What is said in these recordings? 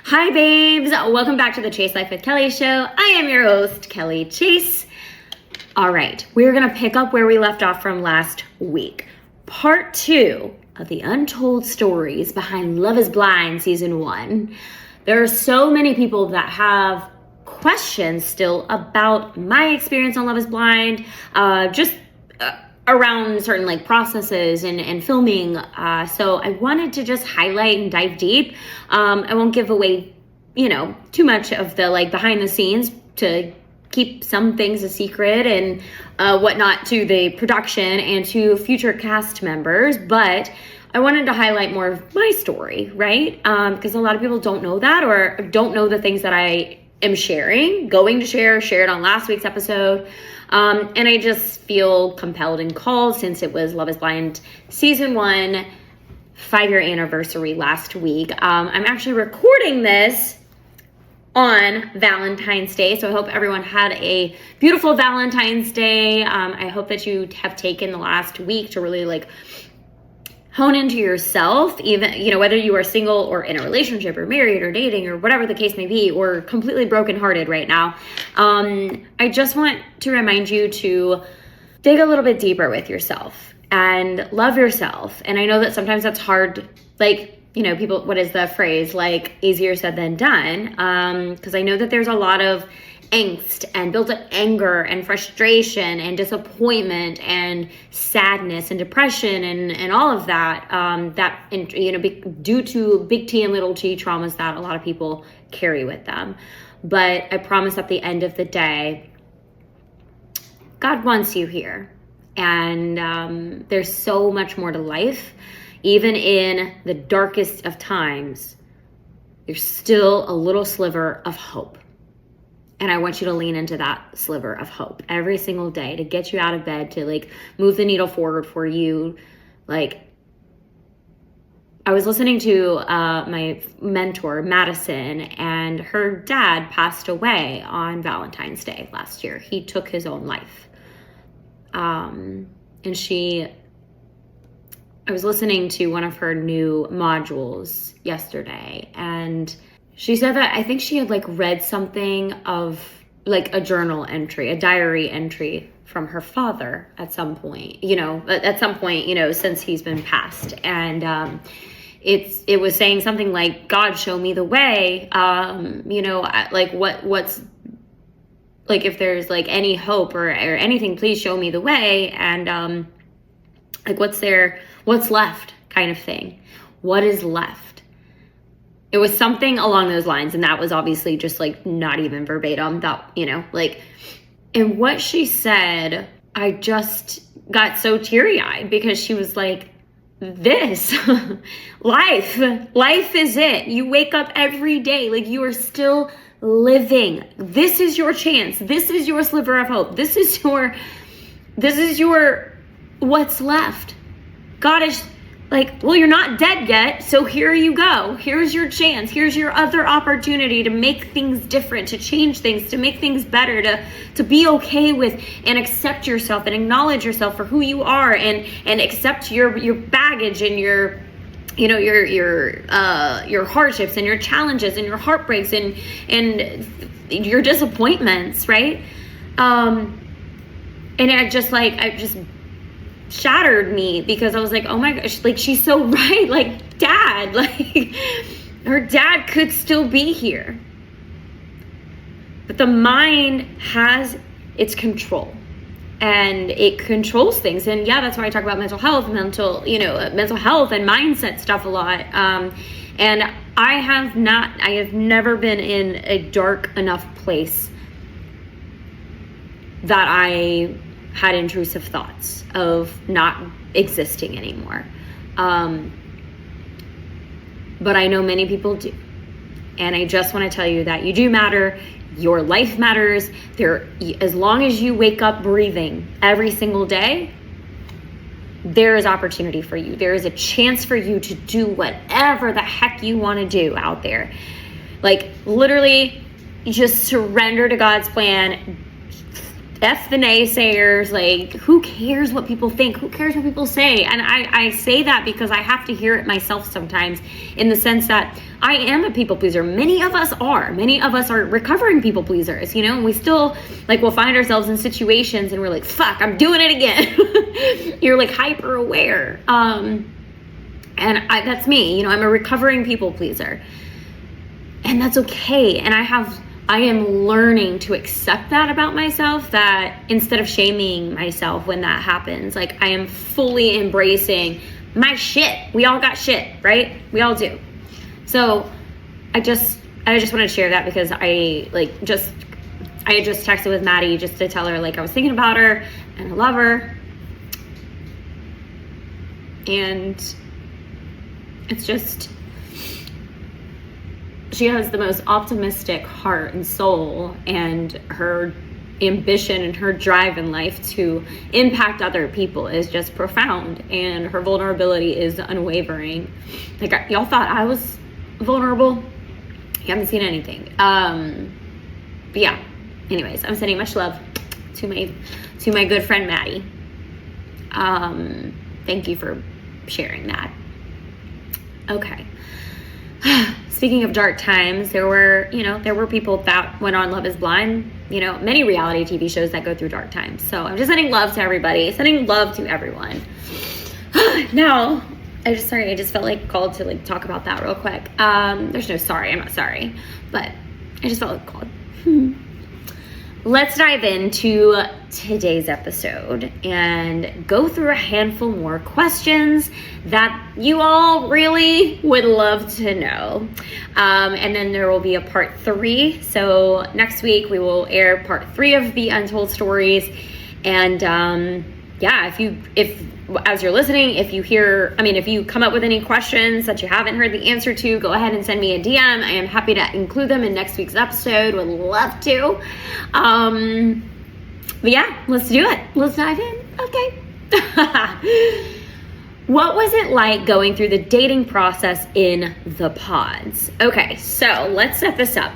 Hi babes, welcome back to the Chase Life with Kelly show. I am your host, Kelly Chase. All right, we're gonna pick up where we left off from last week. Part 2 of the Untold Stories behind Love is Blind Season 1. There are so many people that have questions still about my experience on Love is Blind, around certain processes and filming. So I wanted to just highlight and dive deep. I won't give away, too much of the behind the scenes to keep some things a secret and whatnot to the production and to future cast members. But I wanted to highlight more of my story, right? Because a lot of people don't know that or don't know the things that I am going to share, shared on last week's episode. And I just feel compelled and called since it was Love is Blind Season 1 5-year anniversary last week. I'm actually recording this on Valentine's Day, so I hope everyone had a beautiful Valentine's Day. I hope that you have taken the last week to really hone into yourself, even, whether you are single or in a relationship or married or dating or whatever the case may be, or completely brokenhearted right now. I just want to remind you to dig a little bit deeper with yourself and love yourself. And I know that sometimes that's hard, people, what is the phrase, easier said than done. Because I know that there's a lot of angst and built up anger and frustration and disappointment and sadness and depression and all of that, due to big T and little t traumas that a lot of people carry with them. But I promise at the end of the day, God wants you here. And there's so much more to life. Even in the darkest of times, there's still a little sliver of hope. And I want you to lean into that sliver of hope every single day to get you out of bed, to move the needle forward for you. I was listening to my mentor, Madison, and her dad passed away on Valentine's Day last year. He took his own life. I was listening to one of her new modules yesterday, and she said that I think she had read something of a journal entry, a diary entry from her father at some point, since he's been passed. And it was saying something like, God, show me the way, what's if there's any hope or anything, please show me the way. And what's left kind of thing. What is left? It was something along those lines, and that was obviously just not even verbatim. And what she said, I just got so teary-eyed because she was like, this, life is it. You wake up every day, you are still living. This is your chance. This is your sliver of hope. This is your what's left. God is you're not dead yet, so here you go. Here's your chance. Here's your other opportunity to make things different, to change things, to make things better, to be okay with and accept yourself and acknowledge yourself for who you are and accept your baggage and your hardships and your challenges and your heartbreaks and your disappointments, right? And I just shattered me because I was like, oh my gosh, she's so right. Dad, her dad could still be here. But the mind has its control and it controls things. And yeah, that's why I talk about mental health and mindset stuff a lot. And I have never been in a dark enough place that I had intrusive thoughts of not existing anymore. But I know many people do. And I just want to tell you that you do matter. Your life matters. As long as you wake up breathing every single day, there is opportunity for you. There is a chance for you to do whatever the heck you want to do out there. Literally, just surrender to God's plan. F the naysayers. Like, who cares what people think? Who cares what people say? And I say that because I have to hear it myself sometimes, in the sense that I am a people pleaser. Many of us are recovering people pleasers, you know, and we still, like, we'll find ourselves in situations and we're like, fuck, I'm doing it again. You're like hyper aware. And that's me, you know, I'm a recovering people pleaser, and that's okay. And I am learning to accept that about myself, that instead of shaming myself when that happens, like, I am fully embracing my shit. We all got shit, right? We all do. So I just wanted to share that, because I had just texted with Maddie just to tell her, like, I was thinking about her and I love her. And it's just, she has the most optimistic heart and soul, and her ambition and her drive in life to impact other people is just profound, and her vulnerability is unwavering. Like, y'all thought I was vulnerable? You haven't seen anything. But yeah, anyways, I'm sending much love to my good friend Maddie. Thank you for sharing that. Okay. Speaking of dark times, there were people that went on Love is Blind, you know, many reality TV shows that go through dark times. So I'm just sending love to everybody, sending love to everyone. Now, I just felt like called to, like, talk about that real quick. There's no sorry, I'm not sorry, but I just felt like called. Let's dive into today's episode and go through a handful more questions that you all really would love to know. And then there will be a part 3. So next week we will air part 3 of the Untold Stories. And if as you're listening, if you come up with any questions that you haven't heard the answer to, go ahead and send me a DM. I am happy to include them in next week's episode. Would love to. But yeah, let's do it. Let's dive in. Okay. What was it like going through the dating process in the pods? Okay, so let's set this up.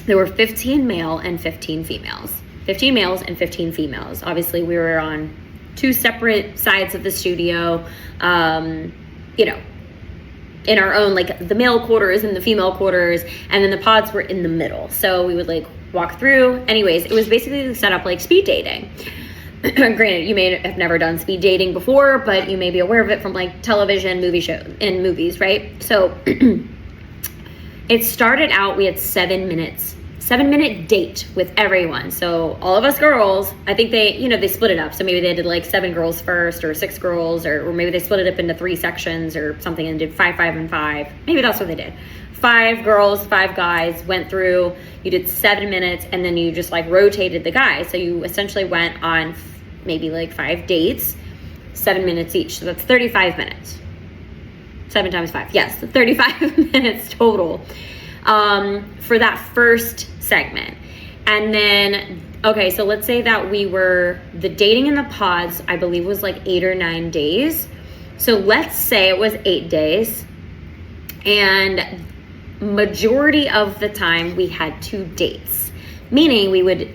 There were 15 male and 15 females. 15 males and 15 females. Obviously, we were on 2 separate sides of the studio, you know, in our own, like, the male quarters and the female quarters, and then the pods were in the middle. So we would, like, walk through. Anyways, it was basically set up like speed dating. Granted, you may have never done speed dating before, but you may be aware of it from, like, television, movie shows, and movies, right? So it started out, we had 7-minute date with everyone. So all of us girls, I think they split it up. So maybe they did like 7 girls first, or 6 girls, or maybe they split it up into 3 sections or something and did 5, 5, and 5. Maybe that's what they did. 5 girls, 5 guys, went through, you did 7 minutes, and then you just, like, rotated the guys. So you essentially went on maybe like 5 dates, 7 minutes each. So that's 35 minutes. 7 times 5. Yes, 35 minutes total for that first segment. And then, okay, so let's say that the dating in the pods, I believe, was like 8 or 9 days. So let's say it was 8 days. And majority of the time we had 2 dates, meaning we would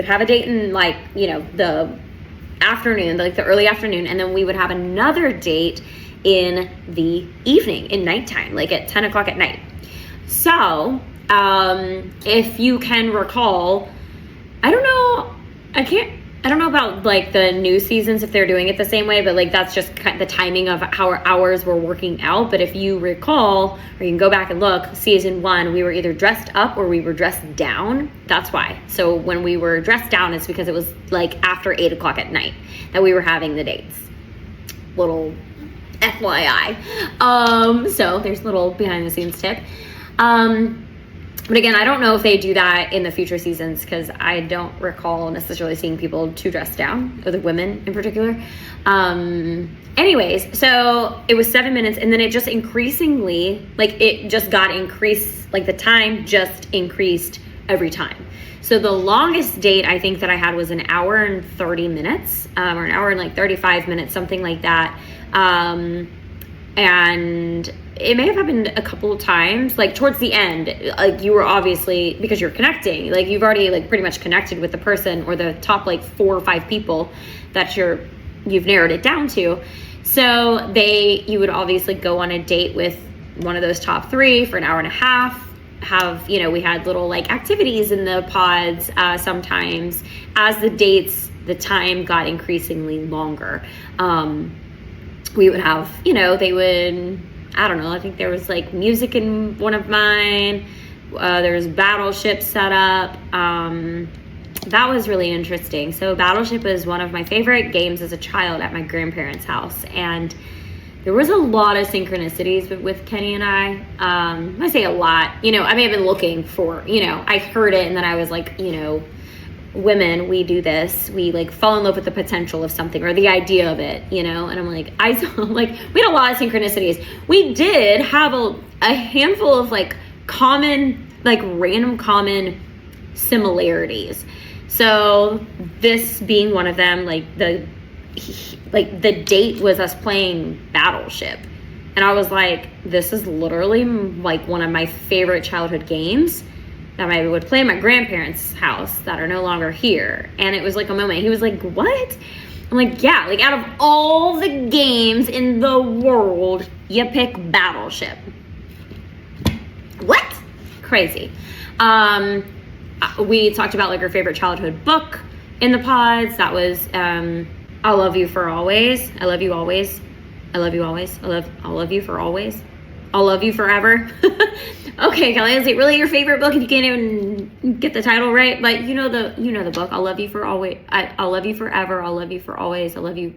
have a date in, like, you know, the afternoon, like the early afternoon, and then we would have another date in the evening, in nighttime, like at 10 o'clock at night. So if you can recall, I don't know about, like, the new seasons, if they're doing it the same way, but, like, that's just kind of the timing of how our hours were working out. But if you recall, or you can go back and look, season 1, we were either dressed up or we were dressed down. That's why. So when we were dressed down, it's because it was, like, after 8 o'clock at night that we were having the dates. Little FYI. So there's a little behind the scenes tip. But again, I don't know if they do that in the future seasons, because I don't recall necessarily seeing people too dressed down, or the women in particular. Anyways, so it was 7 minutes, and then it just increasingly, like, it just got increased, like, the time just increased every time. So the longest date I think that I had was an hour and 30 minutes, or an hour and, like, 35 minutes, something like that. And it may have happened a couple of times, like towards the end, like you were obviously, because you're connecting, like you've already like pretty much connected with the person or the top like 4 or 5 people that you've narrowed it down to. So you would obviously go on a date with one of those top 3 for an hour and a half. We had little like activities in the pods sometimes. As the time got increasingly longer. We would have, they would, I don't know, I think there was like music in one of mine. There was Battleship set up. That was really interesting. So Battleship is one of my favorite games as a child at my grandparents' house. And there was a lot of synchronicities with Kenny and I say a lot, I may have been looking for, I heard it and then I was like, women, we do this, we like fall in love with the potential of something or the idea of it, and I'm like, I saw like, we had a lot of synchronicities. We did have a handful of like random common similarities. So this being one of them, like the date was us playing Battleship. And I was like, this is literally like one of my favorite childhood games that I would play at my grandparents' house that are no longer here. And it was like a moment. He was like, what? I'm like, yeah, like out of all the games in the world, you pick Battleship. What? Crazy. We talked about like our favorite childhood book in the pods. That was I'll Love You for Always. I love you always. I love you always. I'll love you for always. I'll love you forever. Okay, Kelly, is it really your favorite book if you can't even get the title right? But you know the book. I'll love you for always. I'll love you forever. I'll love you for always. I love you,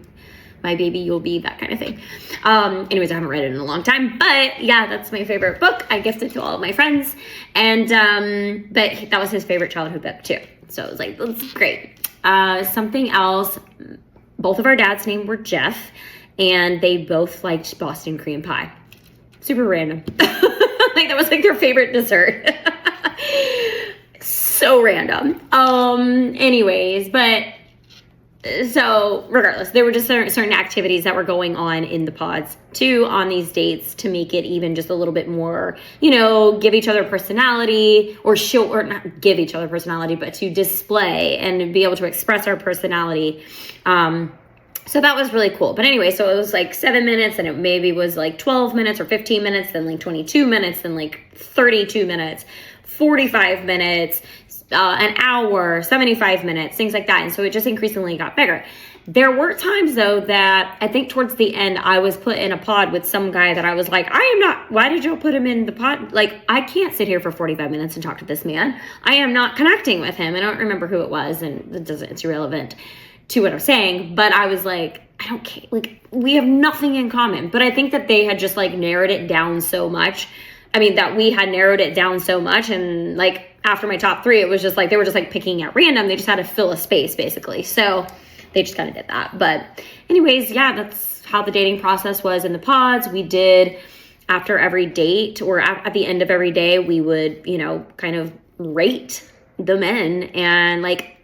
my baby, you'll be, that kind of thing. Anyways, I haven't read it in a long time, but yeah, that's my favorite book. I gifted to all of my friends, and but that was his favorite childhood book too. So it was like, that's great. Something else. Both of our dads' names were Jeff, and they both liked Boston cream pie. Super random. Like that was like their favorite dessert. So random. Anyways, but so regardless, there were just certain activities that were going on in the pods too on these dates to make it even just a little bit more, give each other personality or not give each other personality, but to display and be able to express our personality. So that was really cool. But anyway, so it was like 7 minutes, and it maybe was like 12 minutes or 15 minutes, then like 22 minutes, then like 32 minutes, 45 minutes, an hour, 75 minutes, things like that. And so it just increasingly got bigger. There were times though that I think towards the end, I was put in a pod with some guy that I was like, why did you put him in the pod? Like, I can't sit here for 45 minutes and talk to this man. I am not connecting with him. I don't remember who it was, and it's irrelevant to what I'm saying, but I was like, I don't care. Like, we have nothing in common. But I think that they had just like narrowed it down so much. I mean, that we had narrowed it down so much. And like after my top 3, it was just like, they were just like picking at random. They just had to fill a space basically. So they just kind of did that. But anyways, yeah, that's how the dating process was in the pods. We did after every date or at the end of every day, we would, kind of rate the men and like,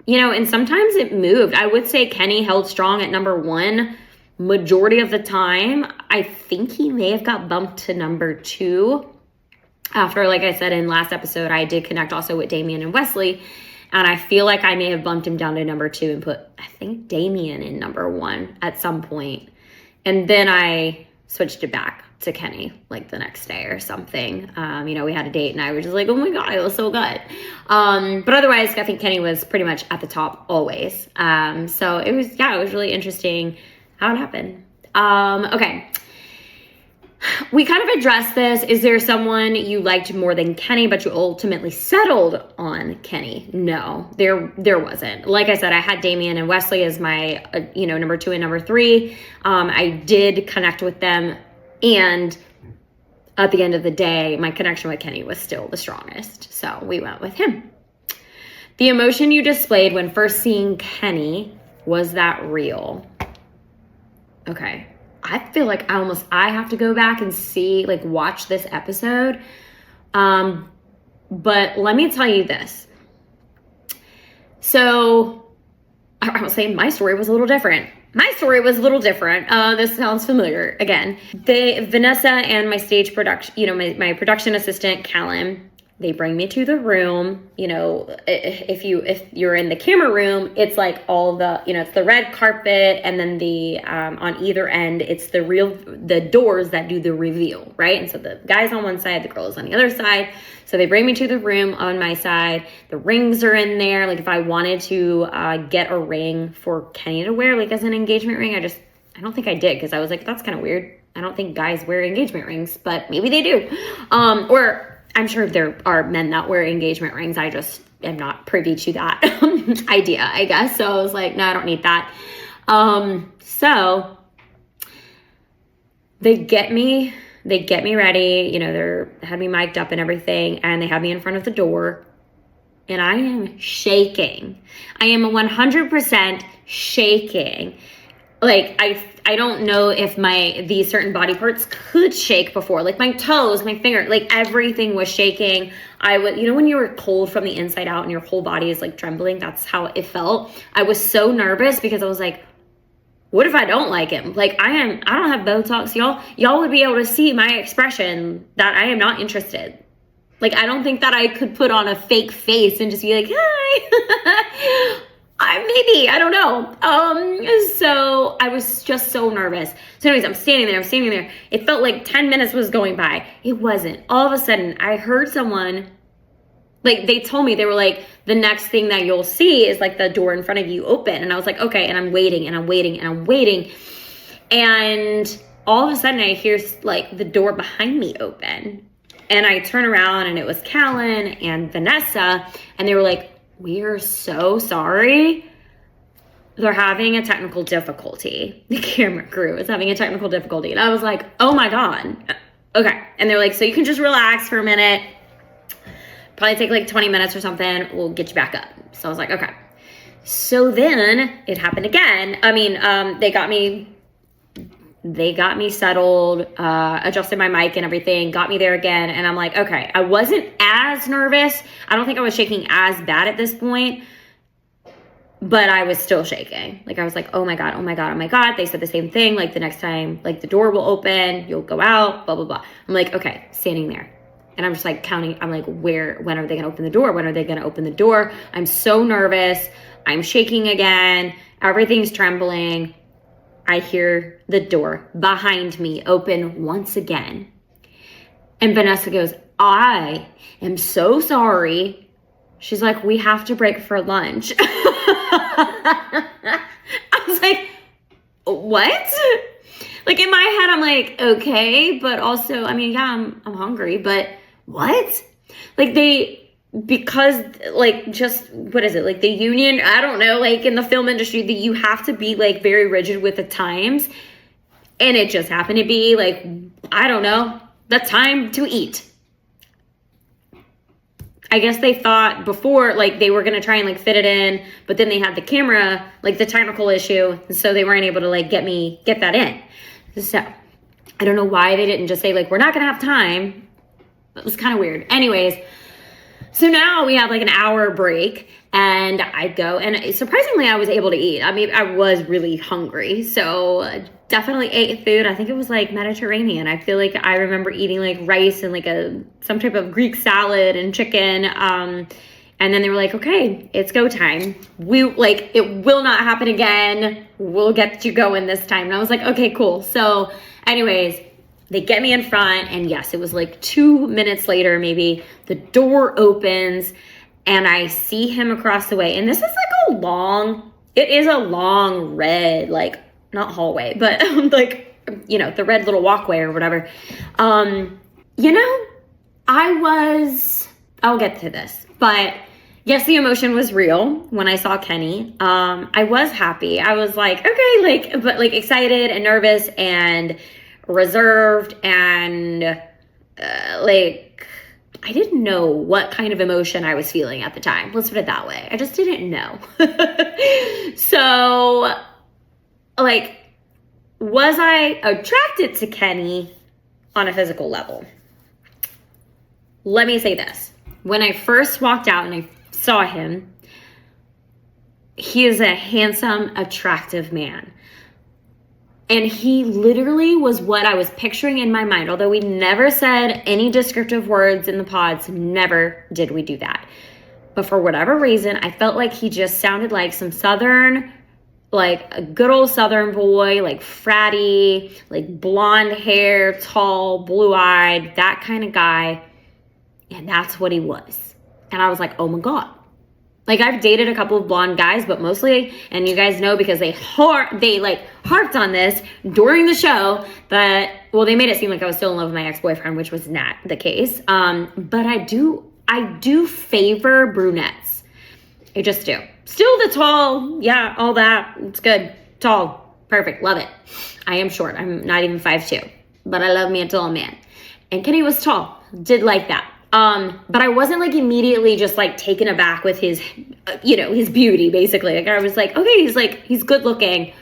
and sometimes it moved. I would say Kenny held strong at number 1 majority of the time. I think he may have got bumped to number 2 after, like I said in last episode, I did connect also with Damian and Westley, and I feel like I may have bumped him down to number 2 and put, I think, Damian in number 1 at some point. And then I switched it back to Kenny like the next day or something. We had a date and I was just like, oh my God, it was so good. But otherwise, I think Kenny was pretty much at the top always. So it was really interesting how it happened. Okay. We kind of addressed this. Is there someone you liked more than Kenny, but you ultimately settled on Kenny? No, there wasn't. Like I said, I had Damian and Westley as my, number 2 and number 3. I did connect with them. And at the end of the day, my connection with Kenny was still the strongest. So we went with him. The emotion you displayed when first seeing Kenny, was that real? Okay. I feel like I have to go back and watch this episode. But let me tell you this. So I was saying my story was a little different. my story was a little different. This sounds familiar again. Vanessa and my stage production, my production assistant, Callum, they bring me to the room. If you're in the camera room, it's like all the, it's the red carpet, and then the on either end, it's the doors that do the reveal, right? And so the guy's on one side, the girl is on the other side. So they bring me to the room on my side. The rings are in there. Like if I wanted to get a ring for Kenny to wear, like as an engagement ring, I don't think I did, because I was like, that's kind of weird. I don't think guys wear engagement rings, but maybe they do. Or I'm sure there are men that wear engagement rings. I just am not privy to that idea, I guess. So I was like, no, I don't need that. So they get me ready. They had me mic'd up and everything, and they have me in front of the door, and I am shaking. I am 100% shaking. Like I don't know if these certain body parts could shake before, like my toes, my finger, like everything was shaking. I would, when you were cold from the inside out and your whole body is like trembling, that's how it felt. I was so nervous because I was like, what if I don't like him? Like I don't have Botox, y'all would be able to see my expression that I am not interested. Like, I don't think that I could put on a fake face and just be like, hi. Maybe, I don't know. So I was just so nervous. So anyways, I'm standing there. It felt like 10 minutes was going by. It wasn't. All of a sudden, I heard someone, like they told me, they were like, the next thing that you'll see is like the door in front of you open. And I was like, okay. And I'm waiting. And all of a sudden I hear like the door behind me open. And I turn around and it was Callan and Vanessa. And they were like, we are so sorry. They're having a technical difficulty. The camera crew is having a technical difficulty. And I was like, oh my God. Okay. And they're like, so you can just relax for a minute. Probably take like 20 minutes or something. We'll get you back up. So I was like, okay. So then it happened again. I mean, they got me settled, adjusted my mic and everything, got me there again. And I'm like, okay, I wasn't as nervous. I don't think I was shaking as bad at this point, but I was still shaking. Like I was like, oh my God. They said the same thing. Like the next time, like the door will open, you'll go out, blah, blah, blah. I'm like, okay, standing there. And I'm just like counting. I'm like, when are they going to open the door? When are they going to open the door? I'm so nervous. I'm shaking again. Everything's trembling. I hear the door behind me open once again. And Vanessa goes, I am so sorry. She's like, we have to break for lunch. I was like, what? Like in my head, I'm like, okay, but also, I mean, yeah, I'm hungry, but what? Like because like just what is it, like the union, I don't know, like in the film industry that you have to be like very rigid with the times, and it just happened to be like, I don't know, the time to eat. I guess they thought before like they were gonna try and like fit it in, but then they had the camera, like the technical issue, and so they weren't able to like get that in. So I don't know why they didn't just say like, we're not gonna have time. It was kind of weird. Anyways, so now we have like an hour break, and I go, and surprisingly I was able to eat. I mean, I was really hungry, so definitely ate food. I think it was like Mediterranean. I feel like I remember eating like rice and like some type of Greek salad and chicken. And then they were like, okay, it's go time. It will not happen again. We'll get you going this time. And I was like, okay, cool. So anyways, they get me in front, and yes, it was like 2 minutes later, maybe, the door opens and I see him across the way. And this is like it is a long red, like not hallway, but like, the red little walkway or whatever. I'll get to this, but yes, the emotion was real when I saw Kenny. I was happy. I was like, okay, but excited and nervous and reserved, and I didn't know what kind of emotion I was feeling at the time. Let's put it that way. I just didn't know. So was I attracted to Kenny on a physical level? Let me say this. When I first walked out and I saw him, he is a handsome, attractive man. And he literally was what I was picturing in my mind. Although we never said any descriptive words in the pods, never did we do that. But for whatever reason, I felt like he just sounded like some Southern, like a good old Southern boy, like fratty, like blonde hair, tall, blue-eyed, that kind of guy. And that's what he was. And I was like, oh my God. Like, I've dated a couple of blonde guys, but mostly, and you guys know because they harped on this during the show, that, well, they made it seem like I was still in love with my ex-boyfriend, which was not the case. But I do favor brunettes. I just do. Still the tall, yeah, all that. It's good. Tall. Perfect. Love it. I am short. I'm not even 5'2", but I love me a tall man. And Kenny was tall. Did like that. But I wasn't like immediately just like taken aback with his, his beauty, basically. Like, I was like, okay, he's good looking,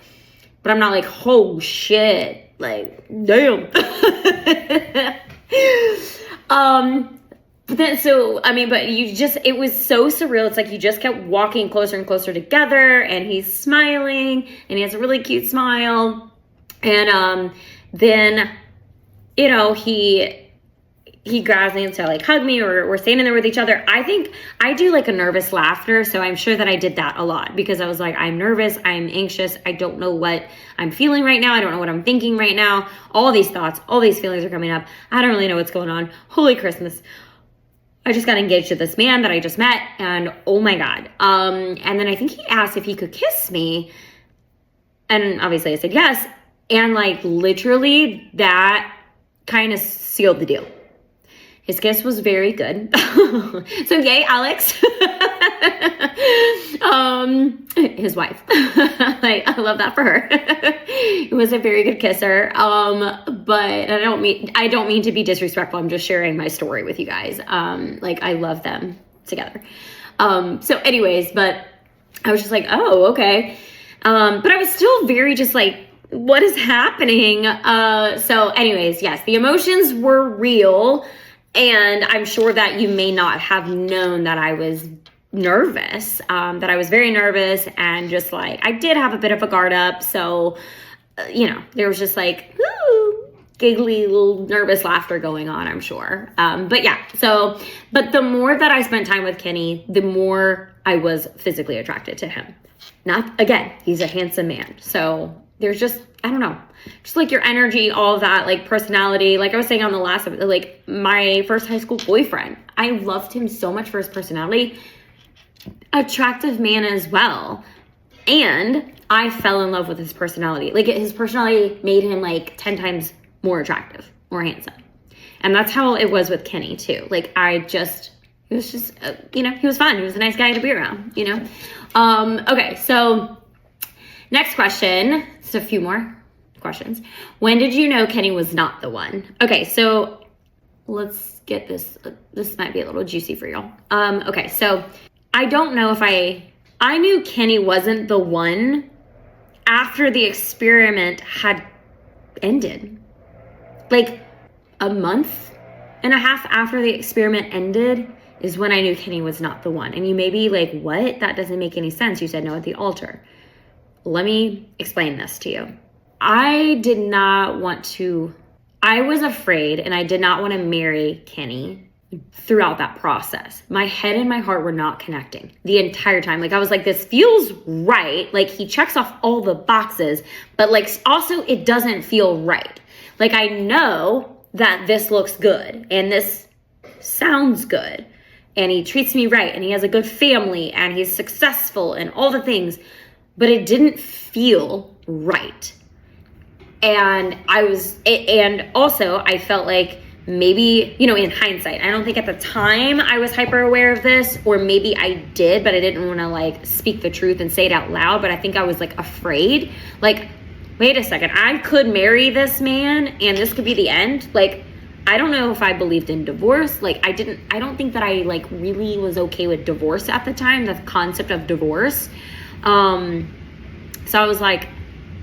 but I'm not like, oh shit, like, damn. But then, it was so surreal. It's like you just kept walking closer and closer together, and he's smiling, and he has a really cute smile. And, then, he grabs me to like hug me, or we're standing there with each other. I think I do like a nervous laughter. So I'm sure that I did that a lot because I was like, I'm nervous. I'm anxious. I don't know what I'm feeling right now. I don't know what I'm thinking right now. All these thoughts, all these feelings are coming up. I don't really know what's going on. Holy Christmas. I just got engaged to this man that I just met, and oh my God. And then I think he asked if he could kiss me. And obviously I said yes. And like literally that kind of sealed the deal. His kiss was very good. So yay, Alex. His wife. I love that for her. He was a very good kisser. But I don't mean to be disrespectful. I'm just sharing my story with you guys. I love them together. So anyways, but I was just like, oh, okay. But I was still very just like, what is happening? So anyways, yes, the emotions were real. And I'm sure that you may not have known that I was nervous, that I was very nervous, and just like, I did have a bit of a guard up. So, there was just like, giggly little nervous laughter going on, I'm sure. But yeah, but the more that I spent time with Kenny, the more I was physically attracted to him. Again, he's a handsome man. So there's just, I don't know, just like your energy, all of that, like personality. Like I was saying on the last, like my first high school boyfriend, I loved him so much for his personality. Attractive man as well. And I fell in love with his personality. Like his personality made him like 10 times more attractive, more handsome. And that's how it was with Kenny too. Like he was just, he was fun. He was a nice guy to be around, Okay, so next question. Just a few more questions. When did you know Kenny was not the one? Okay, so let's get this. This might be a little juicy for y'all. Okay, so I don't know if I knew Kenny wasn't the one after the experiment had ended. Like a month and a half after the experiment ended is when I knew Kenny was not the one. And you may be like, what? That doesn't make any sense. You said no at the altar. Let me explain this to you. I was afraid, and I did not want to marry Kenny throughout that process. My head and my heart were not connecting the entire time. Like I was like, this feels right. Like he checks off all the boxes, but like also it doesn't feel right. Like I know that this looks good and this sounds good and he treats me right and he has a good family and he's successful and all the things, but it didn't feel right. And also I felt like maybe, in hindsight, I don't think at the time I was hyper aware of this, or maybe I did, but I didn't want to like speak the truth and say it out loud. But I think I was like afraid, like, wait a second, I could marry this man and this could be the end. Like, I don't know if I believed in divorce. Like I don't think that I like really was okay with divorce at the time, the concept of divorce. So I was like,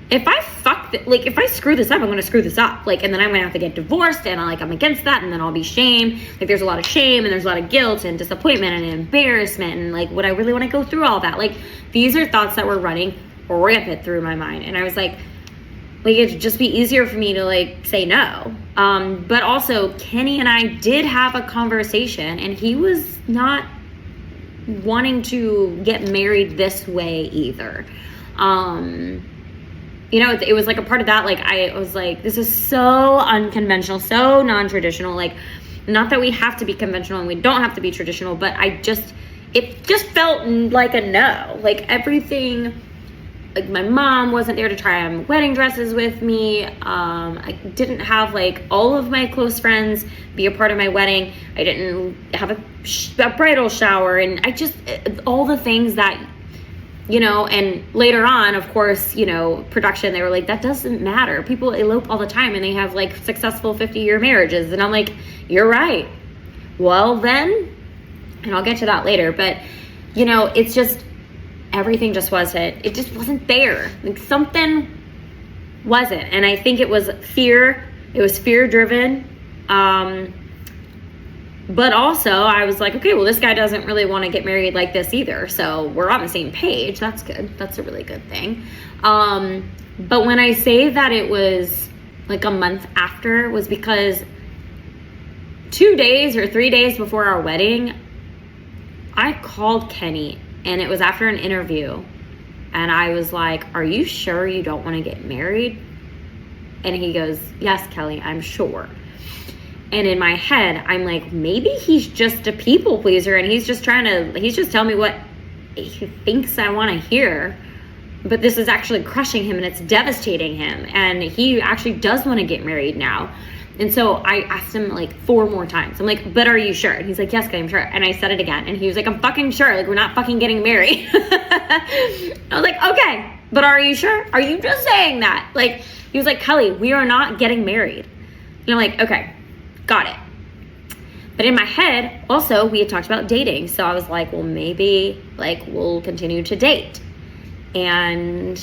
if I screw this up, I'm going to screw this up. Like, and then I'm going to have to get divorced and I'm against that. And then I'll be shamed. Like there's a lot of shame and there's a lot of guilt and disappointment and embarrassment. And like, would I really want to go through all that? Like, these are thoughts that were running rampant through my mind. And I was like, like it'd just be easier for me to like say no. But also Kenny and I did have a conversation, and he was not wanting to get married this way either. You know, it was like a part of that, like I was like, this is so unconventional, so non-traditional. Like, not that we have to be conventional and we don't have to be traditional, but it just felt like a no. Like everything, like my mom wasn't there to try on wedding dresses with me. I didn't have like all of my close friends be a part of my wedding. I didn't have a bridal shower, and I just, all the things that, you know, and later on, of course, you know, production, they were like, that doesn't matter. People elope all the time and they have like successful 50-year marriages. And I'm like, you're right. Well then, and I'll get to that later, but you know, it's just, everything just wasn't, it just wasn't there. Like something wasn't. And I think it was fear. It was fear driven. But also I was like, okay, well, this guy doesn't really want to get married like this either. So we're on the same page. That's good. That's a really good thing. But when I say that it was like a month after, was because 2 days or 3 days before our wedding, I called Kenny, and it was after an interview. And I was like, are you sure you don't want to get married? And he goes, yes, Kelly, I'm sure. And in my head, I'm like, maybe he's just a people pleaser, and he's just telling me what he thinks I want to hear. But this is actually crushing him, and it's devastating him. And he actually does want to get married now. And so I asked him like 4 more times. I'm like, but are you sure? And he's like, yes, I'm sure. And I said it again. And he was like, I'm fucking sure. Like, we're not fucking getting married. I was like, okay, but are you sure? Are you just saying that? Like, he was like, Kelly, we are not getting married. And I'm like, okay. Got it. But in my head, also, we had talked about dating. So I was like, well, maybe like we'll continue to date. And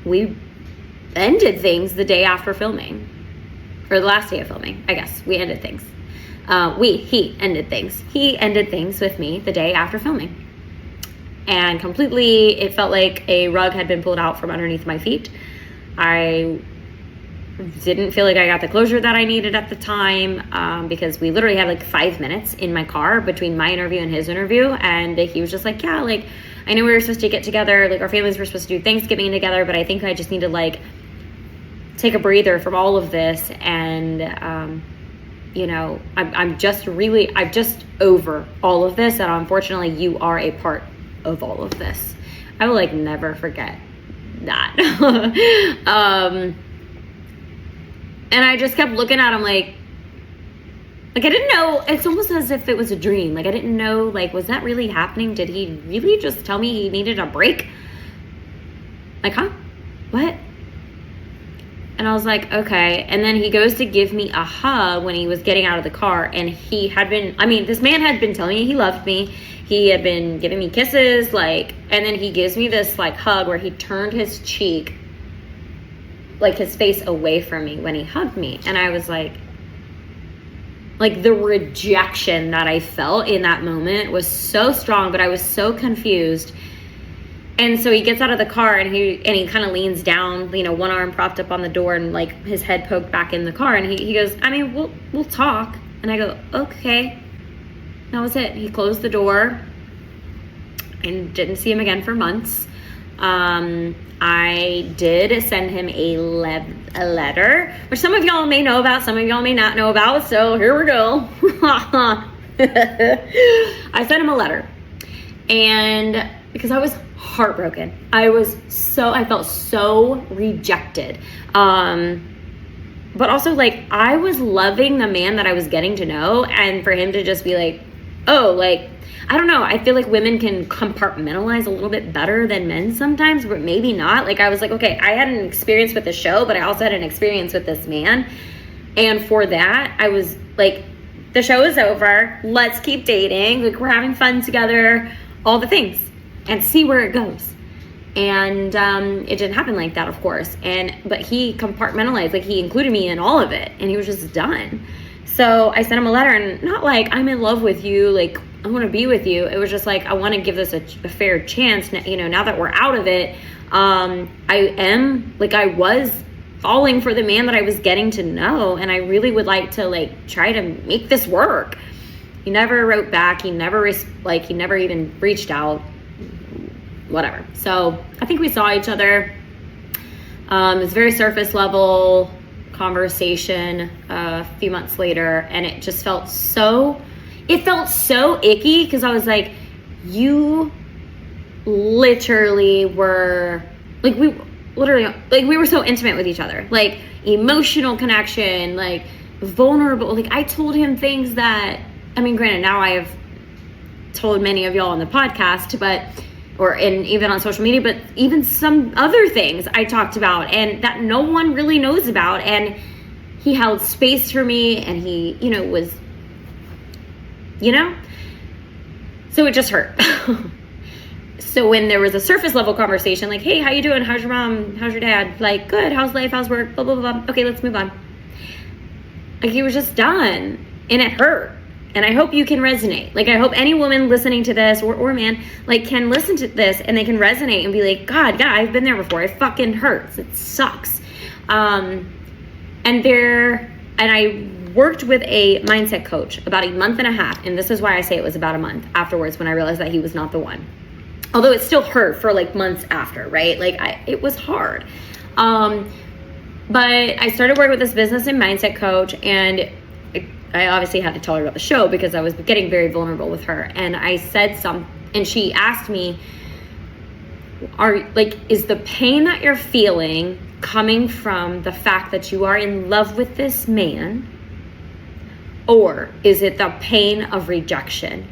we ended things the day after filming, or the last day of filming, I guess. We ended things. He ended things. He ended things with me the day after filming. And completely, it felt like a rug had been pulled out from underneath my feet. I didn't feel like I got the closure that I needed at the time, because we literally had like 5 minutes in my car between my interview and his interview. And he was just like, yeah, like, I know we were supposed to get together, like our families were supposed to do Thanksgiving together, but I think I just need to like take a breather from all of this. And, you know, I'm just over all of this. And unfortunately, you are a part of all of this. I will like never forget that. And I just kept looking at him like I didn't know. It's almost as if it was a dream. Like I didn't know, like, was that really happening? Did he really just tell me he needed a break? Like, huh? What? And I was like, okay. And then he goes to give me a hug when he was getting out of the car. And he had been, this man had been telling me he loved me. He had been giving me kisses, like, and then he gives me this like hug where he turned his cheek, like his face away from me when he hugged me. And I was like the rejection that I felt in that moment was so strong, but I was so confused. And so he gets out of the car and he kind of leans down, you know, one arm propped up on the door and like his head poked back in the car. And he goes, we'll talk. And I go, okay. That was it. He closed the door and didn't see him again for months. I did send him a letter, which some of y'all may know about, some of y'all may not know about, so here we go. I sent him a letter, and because I was heartbroken, I felt so rejected, but also like I was loving the man that I was getting to know, and for him to just be like, oh, like, I don't know. I feel like women can compartmentalize a little bit better than men sometimes, but maybe not. Like I was like, okay, I had an experience with the show, but I also had an experience with this man. And for that, I was like, the show is over. Let's keep dating. Like we're having fun together, all the things, and see where it goes. And it didn't happen like that, of course. But he compartmentalized, like he included me in all of it, and he was just done. So I sent him a letter, and not like I'm in love with you, like want to be with you. It was just like, I want to give this a fair chance. You know, now that we're out of it, I was falling for the man that I was getting to know. And I really would like to like try to make this work. He never wrote back. He never he never even reached out, whatever. So I think we saw each other. It was very surface level conversation a few months later, and it just felt so icky, because I was like, you literally were like, we were so intimate with each other, like emotional connection, like vulnerable. Like I told him things that, I mean, granted, now I have told many of y'all on the podcast, even on social media, but even some other things I talked about and that no one really knows about. And he held space for me, and he, was, so it just hurt. So when there was a surface level conversation, like, hey, how you doing? How's your mom? How's your dad? Like, good. How's life? How's work? Blah, blah, blah. Okay, let's move on. Like, he was just done, and it hurt. And I hope you can resonate. Like, I hope any woman listening to this or man, like, can listen to this and they can resonate and be like, God, yeah, I've been there before. It fucking hurts. It sucks. And I worked with a mindset coach about a month and a half. And this is why I say it was about a month afterwards when I realized that he was not the one. Although it still hurt for like months after, right? Like it was hard. But I started working with this business and mindset coach, and I obviously had to tell her about the show because I was getting very vulnerable with her. And I said and she asked me, is the pain that you're feeling coming from the fact that you are in love with this man, or is it the pain of rejection?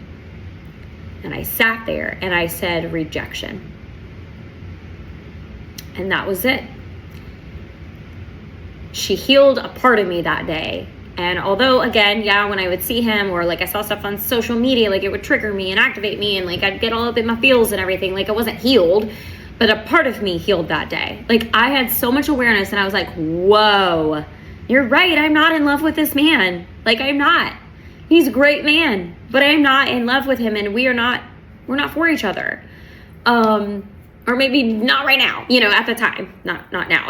And I sat there and I said, rejection. And that was it. She healed a part of me that day. And although, again, when I would see him, or like I saw stuff on social media, like it would trigger me and activate me, and like I'd get all up in my feels and everything, like I wasn't healed, but a part of me healed that day. Like I had so much awareness, and I was like, whoa, you're right. I'm not in love with this man. Like I'm not. He's a great man, but I'm not in love with him, and we're not for each other. Or maybe not right now, at the time, not now.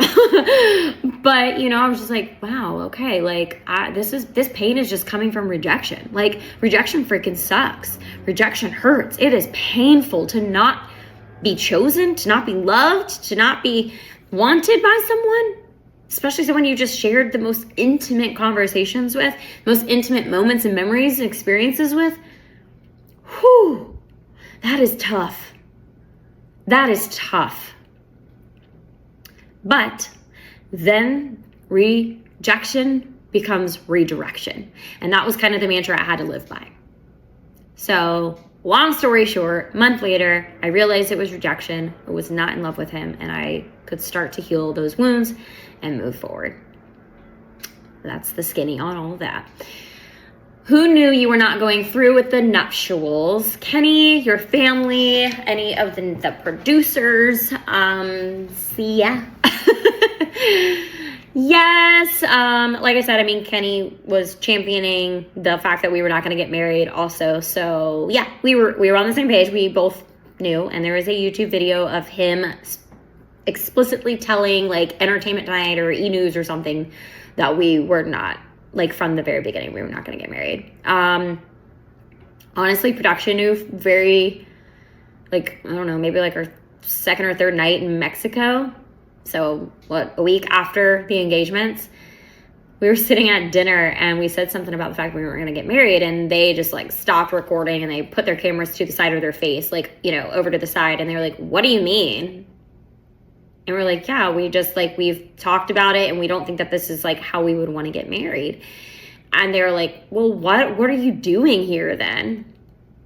But, I was just like, wow, okay. Like this pain is just coming from rejection. Like rejection freaking sucks. Rejection hurts. It is painful to not be chosen, to not be loved, to not be wanted by someone, especially someone you just shared the most intimate conversations with, most intimate moments and memories and experiences with. Whew, that is tough. That is tough. But then rejection becomes redirection. And that was kind of the mantra I had to live by. So long story short, a month later, I realized it was rejection. I was not in love with him, and I could start to heal those wounds and move forward. That's the skinny on all of that. Who knew you were not going through with the nuptials? Kenny, your family, any of the producers? Yeah. Yes. Like I said, Kenny was championing the fact that we were not going to get married also. So yeah, we were on the same page. We both knew. And there was a YouTube video of him explicitly telling like Entertainment Tonight or E! News or something that we were not, like from the very beginning, we were not going to get married. Honestly, production knew very, like, I don't know, maybe like our second or third night in Mexico. So a week after the engagements, we were sitting at dinner and we said something about the fact we were going to get married, and they just like stopped recording and they put their cameras to the side of their face, like, over to the side. And they were like, what do you mean? And we're like, yeah, we've talked about it, and we don't think that this is like how we would want to get married. And they're like, well, what are you doing here then?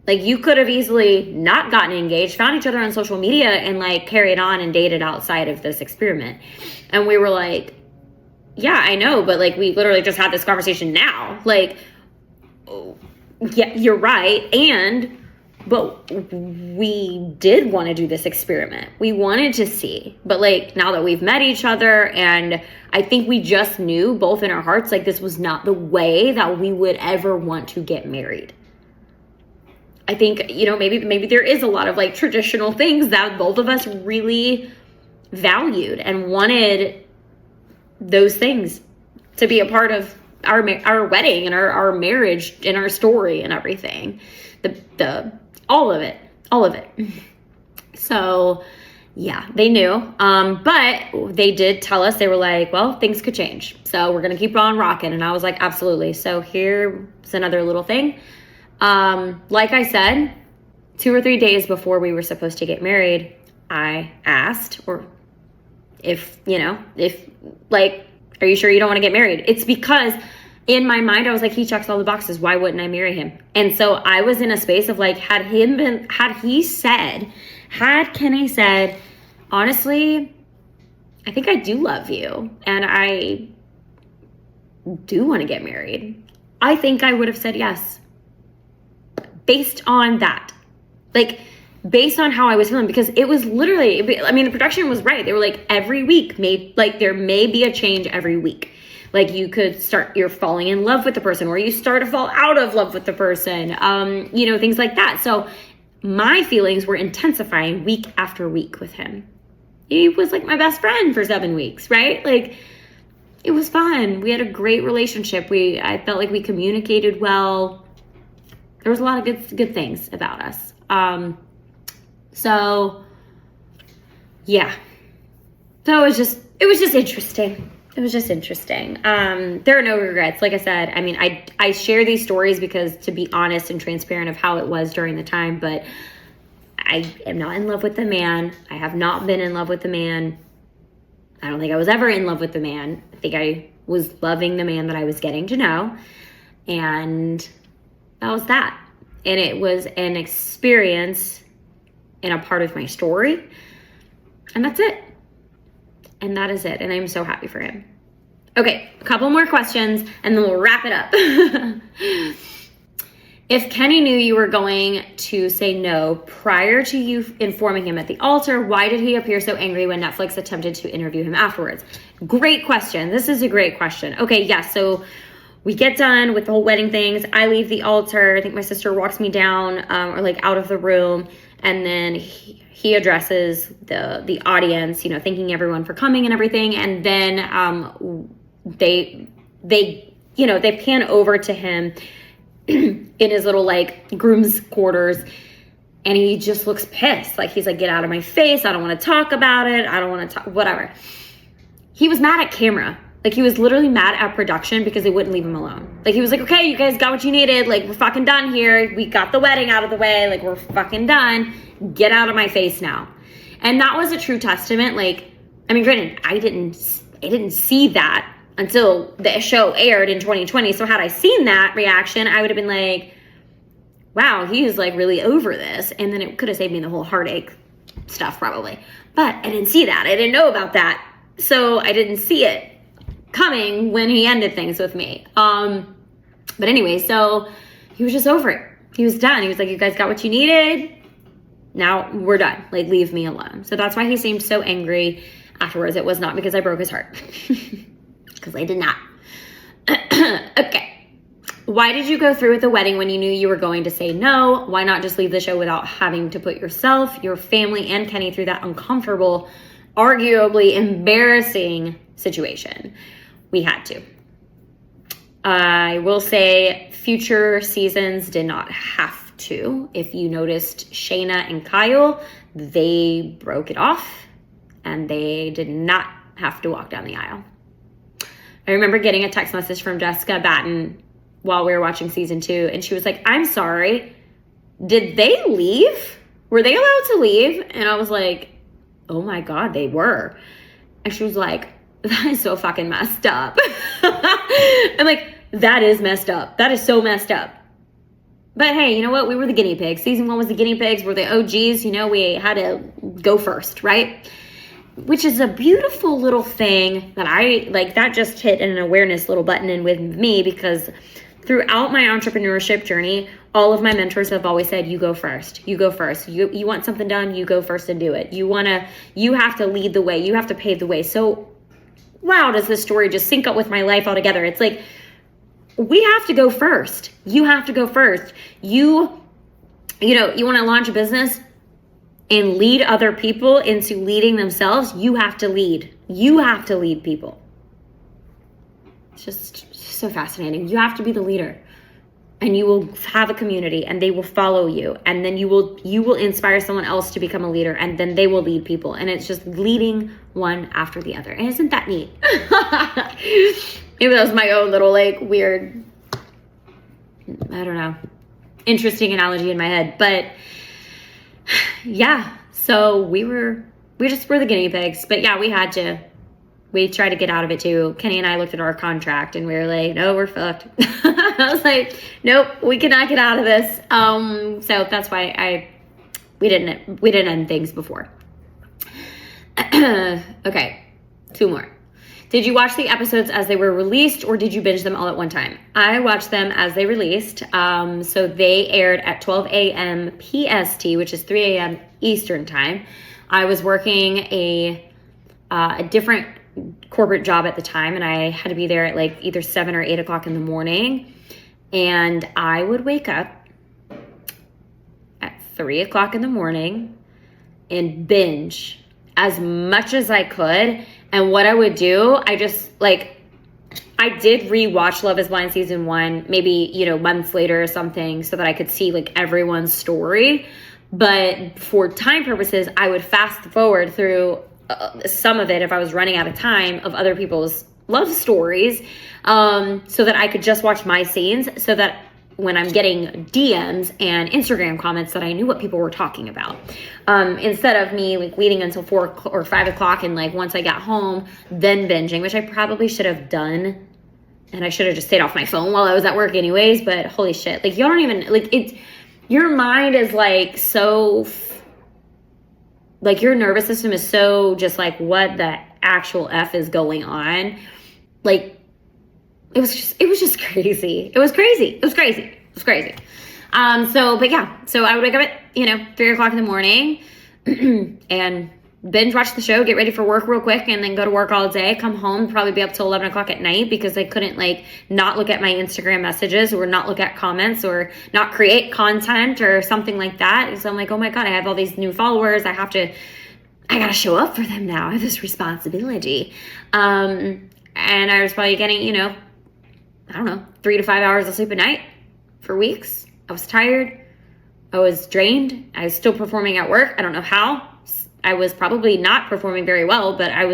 Like, you could have easily not gotten engaged, found each other on social media, and like carried on and dated outside of this experiment. And we were like, yeah, I know, but like we literally just had this conversation now. Like, oh, yeah, you're right. But we did want to do this experiment. We wanted to see. But like now that we've met each other, and I think we just knew both in our hearts, like this was not the way that we would ever want to get married. I think, maybe there is a lot of like traditional things that both of us really valued and wanted those things to be a part of our wedding and our marriage and our story and everything. The all of it. So yeah, they knew. But they did tell us, they were like, well, things could change. So we're going to keep on rocking. And I was like, absolutely. So here's another little thing. Like I said, 2 or 3 days before we were supposed to get married, I asked, or if are you sure you don't want to get married? It's because in my mind, I was like, he checks all the boxes. Why wouldn't I marry him? And so I was in a space of like, had Kenny said, honestly, I think I do love you and I do want to get married, I think I would have said yes. Based on that. Like, based on how I was feeling, because it was literally, the production was right. They were like, every week there may be a change every week. Like, you could you're falling in love with the person, or you start to fall out of love with the person, things like that. So my feelings were intensifying week after week with him. He was like my best friend for 7 weeks, right? Like, it was fun. We had a great relationship. I felt like we communicated well. There was a lot of good things about us. So yeah. So it was just interesting. It was just interesting. There are no regrets. Like I said, I share these stories because, to be honest and transparent of how it was during the time, but I am not in love with the man. I have not been in love with the man. I don't think I was ever in love with the man. I think I was loving the man that I was getting to know. And that was that. And it was an experience and a part of my story. And that's it. And that is it. And I'm so happy for him. Okay, a couple more questions and then we'll wrap it up. If Kenny knew you were going to say no prior to you informing him at the altar, why did he appear so angry when Netflix attempted to interview him afterwards? Great question. This is a great question. Okay, yes, so we get done with the whole wedding things. I leave the altar. I think my sister walks me down or out of the room. And then he addresses the audience, thanking everyone for coming and everything. And then they pan over to him in his little groom's quarters, and he just looks pissed. He's like, get out of my face. I don't want to talk about it. I don't want to talk, whatever. He was mad at camera. He was literally mad at production because they wouldn't leave him alone. He was like, okay, you guys got what you needed. We're fucking done here. We got the wedding out of the way. We're fucking done. Get out of my face now. And that was a true testament. Granted, I didn't see that until the show aired in 2020. So had I seen that reaction, I would have been like, wow, he's really over this. And then it could have saved me the whole heartache stuff probably. But I didn't see that. I didn't know about that. So I didn't see it coming when he ended things with me. But anyway, so he was just over it. He was done. He was like, you guys got what you needed. Now we're done. Leave me alone. So that's why he seemed so angry afterwards. It was not because I broke his heart. Because I did not. Okay. Why did you go through with the wedding when you knew you were going to say no? Why not just leave the show without having to put yourself, your family, and Kenny through that uncomfortable, arguably embarrassing situation? We had to. I will say future seasons did not have to. If you noticed Shayna and Kyle, they broke it off and they did not have to walk down the aisle. I remember getting a text message from Jessica Batten while we were watching season 2, and she was like, I'm sorry, did they leave? Were they allowed to leave? And I was like, oh my God, they were. And she was like, that is so fucking messed up. I'm like, that is messed up. That is so messed up. But hey, you know what? We were the guinea pigs. Season 1 was the guinea pigs. We're the OGs. We had to go first, right? Which is a beautiful little thing that that just hit an awareness little button in with me, because throughout my entrepreneurship journey, all of my mentors have always said, you go first. You go first. You want something done, you go first and do it. You have to lead the way. You have to pave the way. So wow, does this story just sync up with my life altogether? It's we have to go first. You have to go first. You you know, you want to launch a business and lead other people into leading themselves, you have to lead. You have to lead people. It's just so fascinating. You have to be the leader, and you will have a community, and they will follow you, and then you will inspire someone else to become a leader, and then they will lead people, and it's just leading one after the other. And isn't that neat? Maybe that was my own little like weird, I don't know, interesting analogy in my head, but yeah. So we just were the guinea pigs, but yeah, we tried to get out of it too. Kenny and I looked at our contract and we were like, no, we're fucked. I was like, nope, we cannot get out of this. So that's why we didn't end things before. Okay, 2 more. Did you watch the episodes as they were released, or did you binge them all at one time? I watched them as they released. So they aired at 12 a.m. PST, which is 3 a.m. Eastern time. I was working a different corporate job at the time, and I had to be there at like either 7 or 8 o'clock in the morning. And I would wake up at 3 o'clock in the morning and binge as much as I could. And what I would do, I did rewatch Love is Blind season 1, maybe, you know, months later or something, so that I could see like everyone's story. But for time purposes, I would fast forward through some of it if I was running out of time of other people's love stories, so that I could just watch my scenes, so that when I'm getting DMs and Instagram comments that I knew what people were talking about. Instead of me like waiting until 4 or 5 o'clock and like once I got home, then binging, which I probably should have done. And I should have just stayed off my phone while I was at work anyways, but holy shit. Like, y'all don't even, like, your mind is like so, like your nervous system is so just like, what the actual F is going on? Like, it was just crazy. It was crazy. But yeah, so I would wake up at, 3 o'clock in the morning and binge watch the show, get ready for work real quick, and then go to work all day, come home, probably be up till 11 o'clock at night because I couldn't like not look at my Instagram messages or not look at comments or not create content or something like that. And so I'm like, oh my God, I have all these new followers. I gotta show up for them now. I have this responsibility. And I was probably getting, I don't know, 3 to 5 hours of sleep a night for weeks. I was tired. I was drained. I was still performing at work. I don't know how. I was probably not performing very well, but I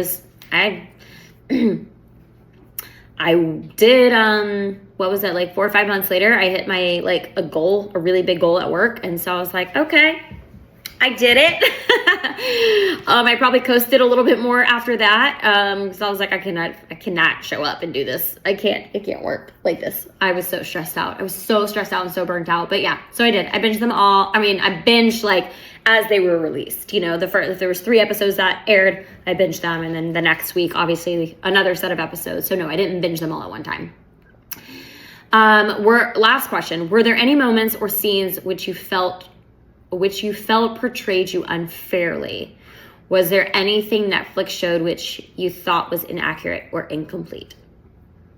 did, what was that, like 4 or 5 months later, I hit my, like a really big goal at work. And so I was like, okay, I did it. I probably coasted a little bit more after that. Cause I was like, I cannot show up and do this. It can't work like this. I was so stressed out. I was so stressed out and so burnt out, but yeah, so I did. I binged them all. I mean, I binged like as they were released, there was 3 episodes that aired, I binged them. And then the next week, obviously another set of episodes. So no, I didn't binge them all at one time. Last question. Were there any moments or scenes which you felt portrayed you unfairly? Was there anything Netflix showed which you thought was inaccurate or incomplete?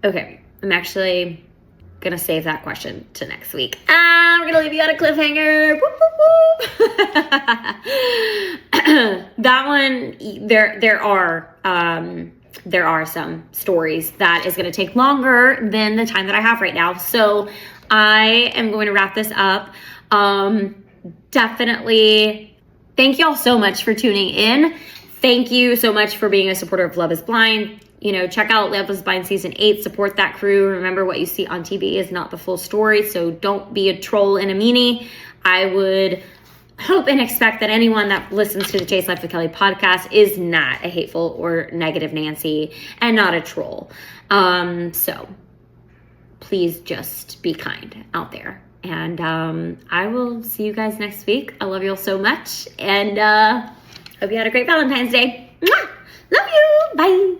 Okay, I'm actually gonna save that question to next week. I'm gonna leave you on a cliffhanger. Whoop, whoop, whoop. That one, there are some stories that is gonna take longer than the time that I have right now. So I am going to wrap this up. Definitely thank y'all so much for tuning in. Thank you so much for being a supporter of Love is Blind. Check out Love is Blind season 8, support that crew. Remember, what you see on TV is not the full story, so don't be a troll and a meanie. I would hope and expect that anyone that listens to the Chase Life with Kelly podcast is not a hateful or negative Nancy and not a troll. So please just be kind out there. And I will see you guys next week. I love you all so much. And hope you had a great Valentine's Day. Mwah! Love you. Bye.